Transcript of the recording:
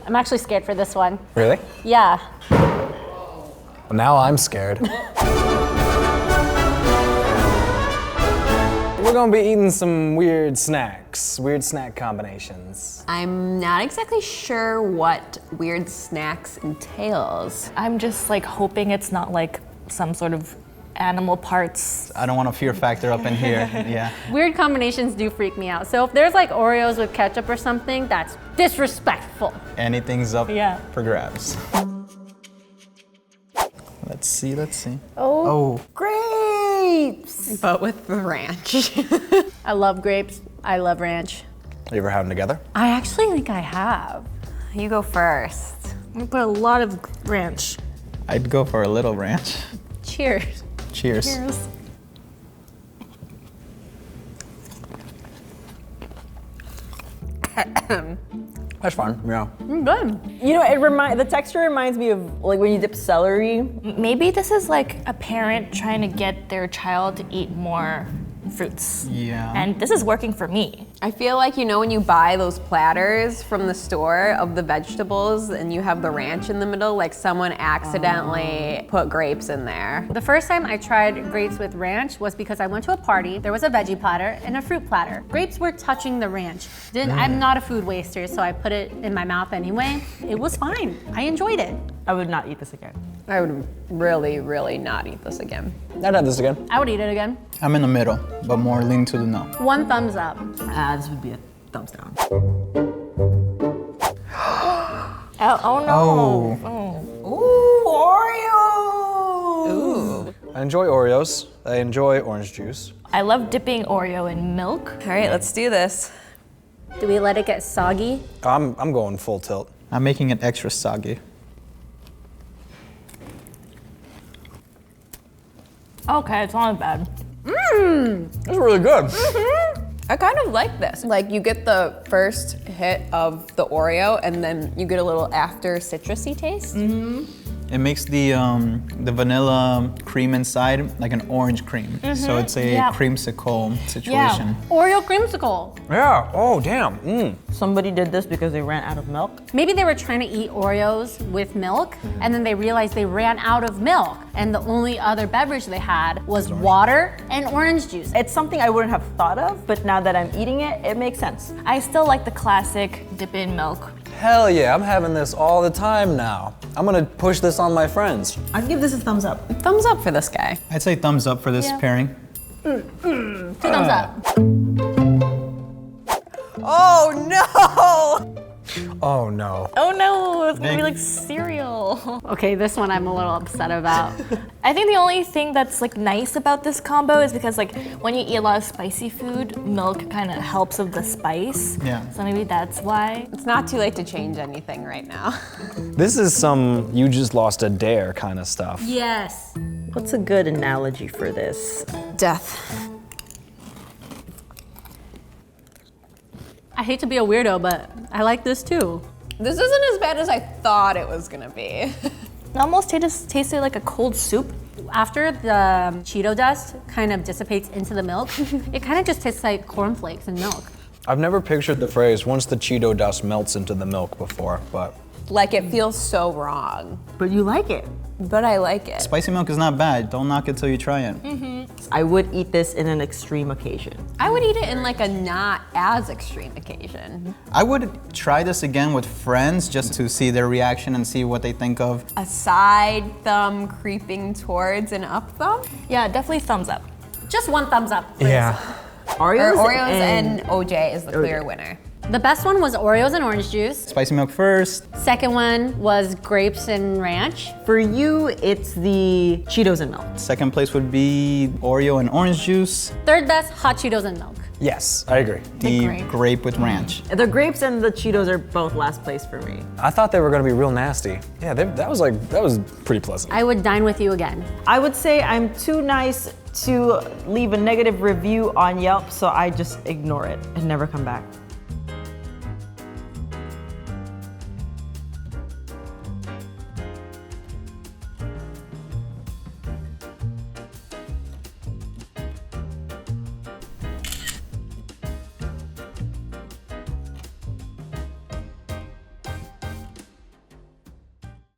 I'm actually scared for this one. Really? Yeah. Well, now I'm scared. We're gonna be eating some weird snacks, weird snack combinations. I'm not exactly sure what weird snacks entails. I'm just like hoping it's not like some sort of animal parts. I don't want a fear factor up in here, yeah. Weird combinations do freak me out. So if there's like Oreos with ketchup or something, that's disrespectful. Anything's up Yeah. for grabs. Let's see. Oh. Grapes! But with the ranch. I love grapes. I love ranch. You ever had them together? I actually think I have. You go first. I put a lot of ranch. I'd go for a little ranch. Cheers. Cheers. Cheers. That's fun, yeah. Good. You know, the texture reminds me of like when you dip celery. Maybe this is like a parent trying to get their child to eat more fruits. Yeah. And this is working for me. I feel like, you know, when you buy those platters from the store of the vegetables and you have the ranch in the middle, like someone accidentally put grapes in there. The first time I tried grapes with ranch was because I went to a party. There was a veggie platter and a fruit platter. Grapes were touching the ranch. I'm not a food waster, so I put it in my mouth anyway. It was fine. I enjoyed it. I would not eat this again. I would really, really not eat this again. I'd have this again. I would eat it again. I'm in the middle, but more lean to the no. 1 thumbs up. This would be a thumbs down. Oh no. Ooh. I enjoy Oreos. I enjoy orange juice. I love dipping Oreo in milk. All right, let's do this. Do we let it get soggy? I'm going full tilt. I'm making it extra soggy. Okay, it's not bad. It's really good. I kind of like this. Like you get the first hit of the Oreo and then you get a little after citrusy taste. It makes the vanilla cream inside like an orange cream. So it's a Yeah. creamsicle situation. Oreo creamsicle. Yeah, oh damn. Somebody did this because they ran out of milk. Maybe they were trying to eat Oreos with milk, and then they realized they ran out of milk, and the only other beverage they had was water and orange juice. It's something I wouldn't have thought of, but now that I'm eating it, it makes sense. I still like the classic dip in milk. Hell yeah, I'm having this all the time now. I'm gonna push this on my friends. I'd give this a thumbs up. Thumbs up for this guy. I'd say thumbs up for this pairing. 2 thumbs up. Oh no! Oh no. Oh no, it's gonna be like cereal. Okay, this one I'm a little upset about. I think the only thing that's like nice about this combo is because like when you eat a lot of spicy food, milk kind of helps with the spice. Yeah. So maybe that's why. It's not too late to change anything right now. This is some you just lost a dare kind of stuff. Yes. What's a good analogy for this? Death. I hate to be a weirdo, but I like this too. This isn't as bad as I thought it was gonna be. It almost tasted like a cold soup. After the Cheeto dust kind of dissipates into the milk, it kind of just tastes like cornflakes and milk. I've never pictured the phrase once the Cheeto dust melts into the milk before, but Like it feels so wrong, But you like it. but I like it. Spicy milk is not bad. Don't knock it till you try it. I would eat this in an extreme occasion. I would eat it in like a not as extreme occasion. I would try this again with friends just to see their reaction and see what they think of. A side thumb creeping towards an up thumb? Yeah, definitely thumbs up. Just 1 thumbs up. For yeah. Oreos, Oreos and OJ is the clear winner. The best one was Oreos and orange juice. Spicy milk first. Second one was grapes and ranch. For you, it's the Cheetos and Milk. Second place would be Oreo and orange juice. Third best, hot Cheetos and milk. Yes, I agree. The grape with ranch. The grapes and the Cheetos are both last place for me. I thought they were gonna be real nasty. Yeah, that was pretty pleasant. I would dine with you again. I would say I'm too nice to leave a negative review on Yelp, so I just ignore it and never come back.